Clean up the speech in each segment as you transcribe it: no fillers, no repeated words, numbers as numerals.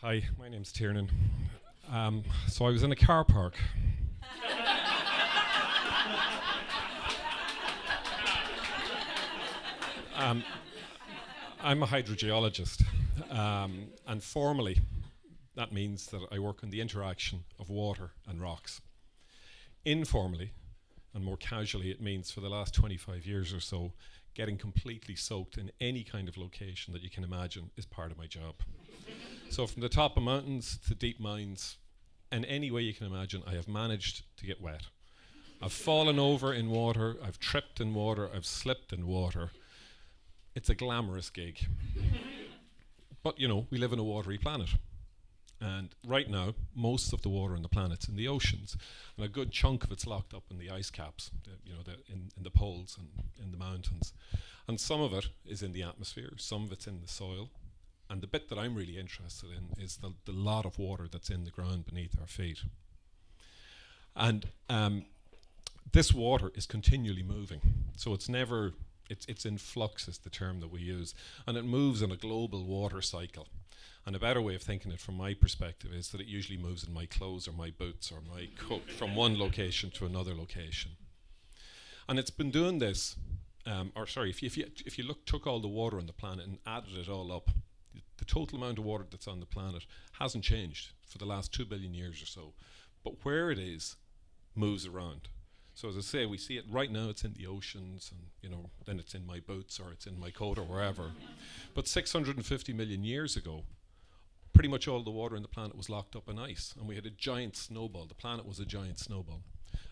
Hi, my name's Tiernan. So I was in a car park. I'm a hydrogeologist, and formally, that means that I work on the interaction of water and rocks. Informally, and more casually, it means for the last 25 years or so, getting completely soaked in any kind of location that you can imagine is part of my job. So from the top of mountains to deep mines, and any way you can imagine, I have managed to get wet. I've fallen over in water, I've tripped in water, I've slipped in water. It's a glamorous gig. But you know, we live in a watery planet. And right now, most of the water on the planet's in the oceans. And a good chunk of it's locked up in the ice caps, in the poles and in the mountains. And some of it is in the atmosphere, some of it's in the soil. And the bit that I'm really interested in is the lot of water that's in the ground beneath our feet. And this water is continually moving. So it's never, it's in flux is the term that we use. And it moves in a global water cycle. And a better way of thinking it from my perspective is that it usually moves in my clothes or my boots or my coat from one location to another location. And it's been doing this, if you took all the water on the planet and added it all up, the total amount of water that's on the planet hasn't changed for the last 2 billion years or so. But where it is, moves around. So as I say, we see it right now, it's in the oceans, and then it's in my boots or it's in my coat or wherever. But 650 million years ago, pretty much all the water in the planet was locked up in ice, and we had a giant snowball. The planet was a giant snowball.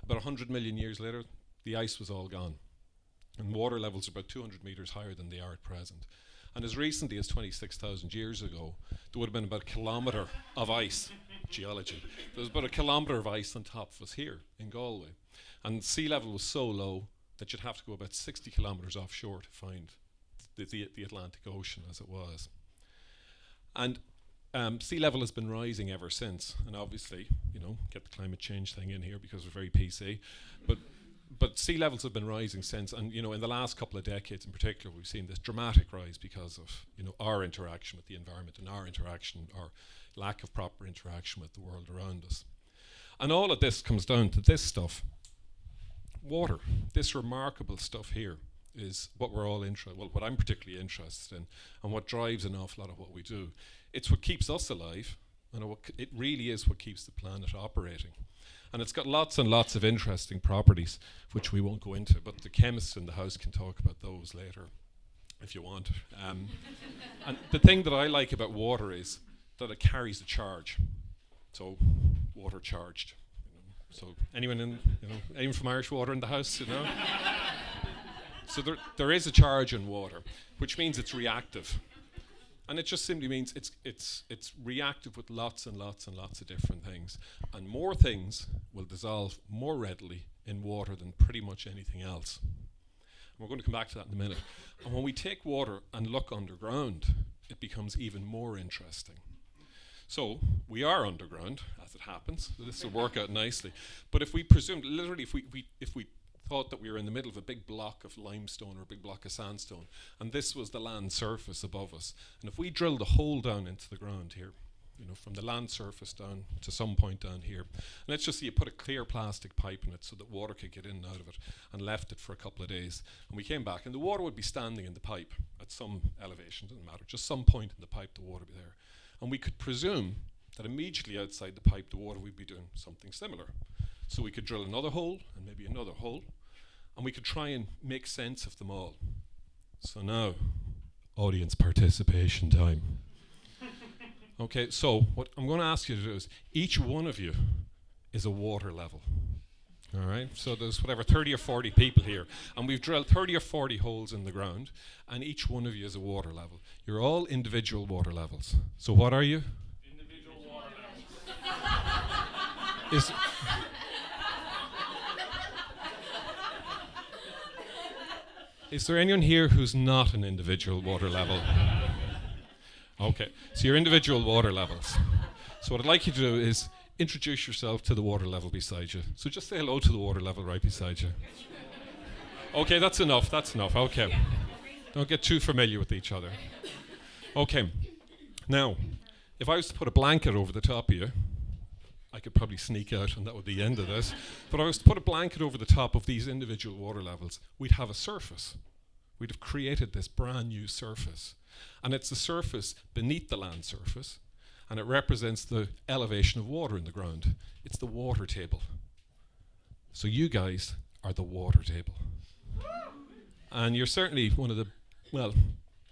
About 100 million years later, the ice was all gone, and water levels are about 200 meters higher than they are at present. And as recently as 26,000 years ago, there would have been about a kilometre of ice, geology. There was about a kilometre of ice on top of us here in Galway. And sea level was so low that you'd have to go about 60 kilometres offshore to find the Atlantic Ocean as it was. And sea level has been rising ever since. And obviously, get the climate change thing in here because we're very PC. But sea levels have been rising since, and in the last couple of decades in particular, we've seen this dramatic rise because of our interaction with the environment and our lack of proper interaction with the world around us. And all of this comes down to this stuff. Water, this remarkable stuff here, is what we're all what I'm particularly interested in, and what drives an awful lot of what we do. It's what keeps us alive, and it really is what keeps the planet operating. And it's got lots and lots of interesting properties, which we won't go into, but the chemists in the house can talk about those later, if you want. And the thing that I like about water is that it carries a charge. So, water charged. So, anyone from Irish Water in the house, So there is a charge in water, which means it's reactive. And it just simply means it's reactive with lots and lots and lots of different things. And more things will dissolve more readily in water than pretty much anything else. And we're going to come back to that in a minute. And when we take water and look underground, it becomes even more interesting. So we are underground, as it happens. So this will work out nicely. But if we presumed, literally, if we thought that we were in the middle of a big block of limestone or a big block of sandstone, and this was the land surface above us, and if we drilled a hole down into the ground here, from the land surface down to some point down here, and let's just say you put a clear plastic pipe in it so that water could get in and out of it, and left it for a couple of days, and we came back, and the water would be standing in the pipe at some elevation, doesn't matter, just some point in the pipe the water would be there. And we could presume that immediately outside the pipe the water would be doing something similar. So we could drill another hole, and maybe another hole, and we could try and make sense of them all. So now, audience participation time. Okay, so what I'm going to ask you to do is, each one of you is a water level. All right, so there's 30 or 40 people here, and we've drilled 30 or 40 holes in the ground, and each one of you is a water level. You're all individual water levels. So what are you? Individual water levels. Is there anyone here who's not an individual water level? Okay, so you're individual water levels. So what I'd like you to do is introduce yourself to the water level beside you. So just say hello to the water level right beside you. Okay, that's enough, okay. Don't get too familiar with each other. Okay, now, If I was to put a blanket over the top of you, I could probably sneak out and that would be the end of this. But if I was to put a blanket over the top of these individual water levels, we'd have a surface. We'd have created this brand new surface. And it's the surface beneath the land surface, and it represents the elevation of water in the ground. It's the water table. So you guys are the water table. And you're certainly one of the, well,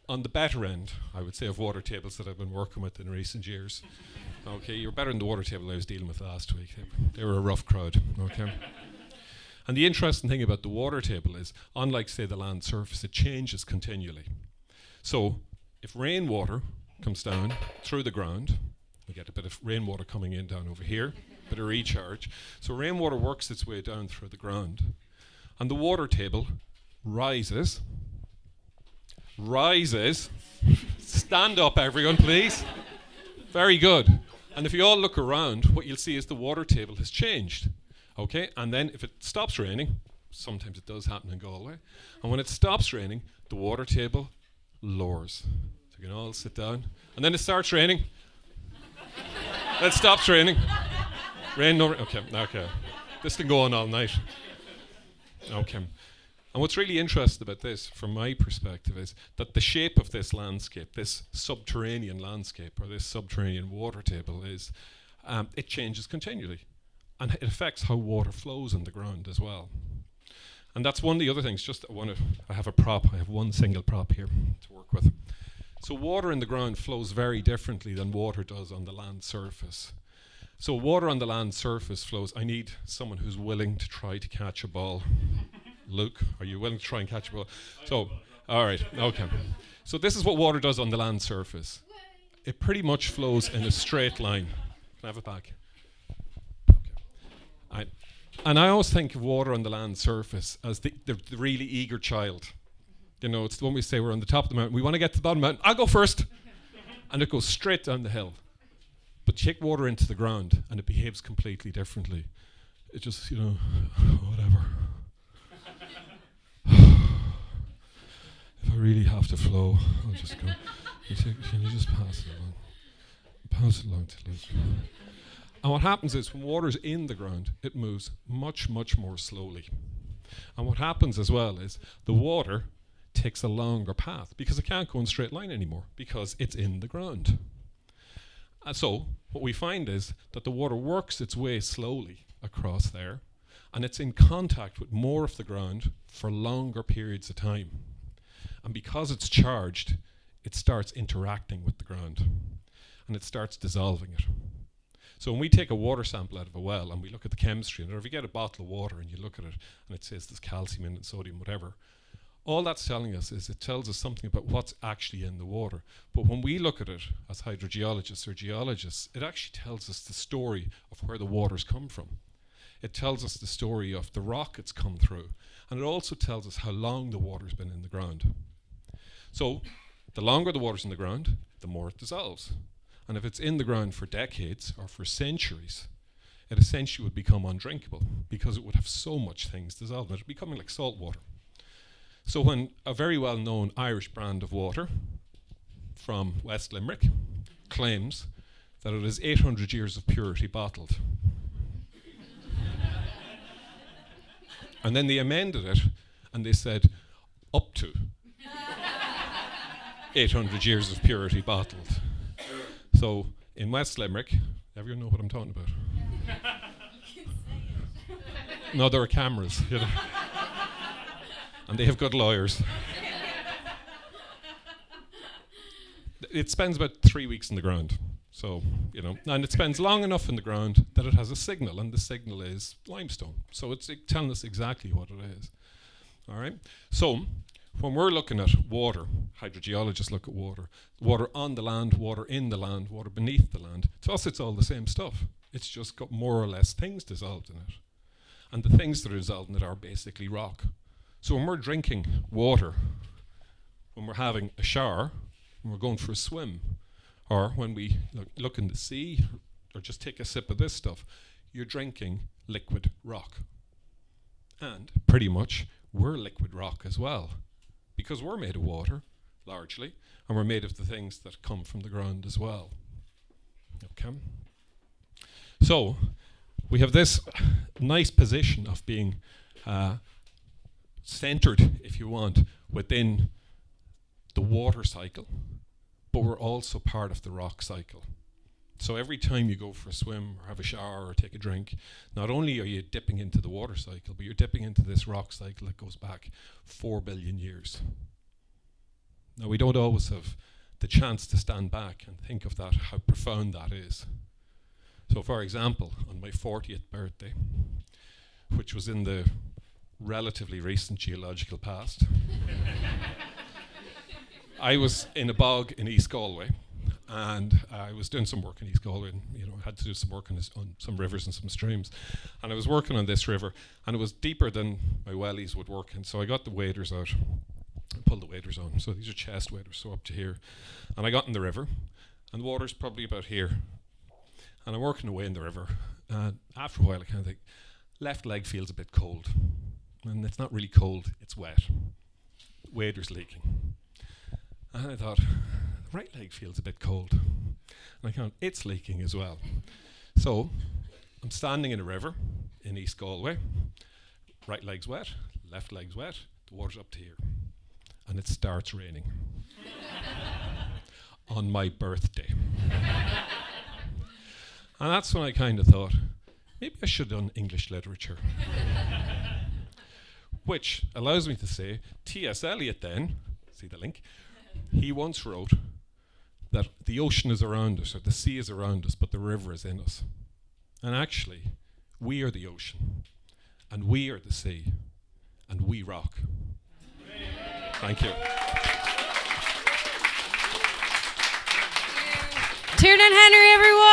on the better end, I would say, of water tables that I've been working with in recent years. Okay, you're better than the water table I was dealing with last week. They were a rough crowd, okay? And the interesting thing about the water table is, unlike, say, the land surface, it changes continually. So if rainwater comes down through the ground, we get a bit of rainwater coming in down over here, a bit of recharge. So rainwater works its way down through the ground. And the water table rises. Stand up, everyone, please. Very good. And if you all look around, what you'll see is the water table has changed. Okay, and then if it stops raining, sometimes it does happen in Galway, and when it stops raining, the water table lowers. So you can all sit down. And then it starts raining. Then it stops raining. Rain, no rain. Okay. This can go on all night. Okay. And what's really interesting about this, from my perspective, is that the shape of this landscape, this subterranean landscape, or this subterranean water table, is it changes continually. And it affects how water flows in the ground as well. And that's one of the other things. I have a prop. I have one single prop here to work with. So water in the ground flows very differently than water does on the land surface. So water on the land surface flows. I need someone who's willing to try to catch a ball. Luke, are you willing to try and catch a ball? So, all right, okay. So this is what water does on the land surface. It pretty much flows in a straight line. Can I have it back? Okay. And I always think of water on the land surface as the really eager child. You know, it's the one we say we're on the top of the mountain. We want to get to the bottom of the mountain. I'll go first. And it goes straight down the hill. But take water into the ground and it behaves completely differently. It just, whatever. If I really have to flow, I'll just go. Can you just pass it along? Pass it along to Luke. And what happens is, when water's in the ground, it moves much, much more slowly. And what happens as well is, the water takes a longer path, because it can't go in a straight line anymore, because it's in the ground. And so, what we find is that the water works its way slowly across there, and it's in contact with more of the ground for longer periods of time. And because it's charged, it starts interacting with the ground, and it starts dissolving it. So when we take a water sample out of a well and we look at the chemistry, or if you get a bottle of water and you look at it and it says there's calcium in it, sodium, whatever, all that's telling us is it tells us something about what's actually in the water. But when we look at it as hydrogeologists or geologists, it actually tells us the story of where the water's come from. It tells us the story of the rock it's come through. And it also tells us how long the water's been in the ground. So the longer the water's in the ground, the more it dissolves. And if it's in the ground for decades or for centuries, it essentially would become undrinkable, because it would have so much things dissolved. It would be becoming like salt water. So when a very well-known Irish brand of water from West Limerick claims that it is 800 years of purity bottled, and then they amended it and they said up to 800 years of purity bottled. So in West Limerick, everyone know what I'm talking about? No, there are cameras. And they have good lawyers. It spends about 3 weeks in the ground. So, and it spends long enough in the ground that it has a signal, and the signal is limestone. So it's telling us exactly what it is. All right? So when we're looking at water, hydrogeologists look at water on the land, water in the land, water beneath the land. To us, it's all the same stuff. It's just got more or less things dissolved in it. And the things that are dissolved in it are basically rock. So when we're drinking water, when we're having a shower, when we're going for a swim, or when we look in the sea, or just take a sip of this stuff, you're drinking liquid rock. And pretty much, we're liquid rock as well, because we're made of water, largely, and we're made of the things that come from the ground as well. Okay. So we have this nice position of being centered, if you want, within the water cycle, but we're also part of the rock cycle. So every time you go for a swim or have a shower or take a drink, not only are you dipping into the water cycle, but you're dipping into this rock cycle that goes back 4 billion years. Now, we don't always have the chance to stand back and think of that, how profound that is. So, for example, on my 40th birthday, which was in the relatively recent geological past, I was in a bog in East Galway, and I was doing some work in East Galway, and had to do some work on some rivers and some streams. And I was working on this river, and it was deeper than my wellies would work in. So I got the waders out, pulled the waders on. So these are chest waders, so up to here. And I got in the river, and the water's probably about here. And I'm working away in the river, and after a while I kind of think, left leg feels a bit cold. And it's not really cold, it's wet. Wader's leaking. And I thought, right leg feels a bit cold. And I count, it's leaking as well. So I'm standing in a river in East Galway. Right leg's wet, left leg's wet, the water's up to here. And it starts raining. On my birthday. And that's when I kind of thought, maybe I should have done English literature. Which allows me to say, T.S. Eliot then, see the link, he once wrote that the ocean is around us, or the sea is around us, but the river is in us. And actually, we are the ocean, and we are the sea, and we rock. Thank you. Tiernan Henry, everyone!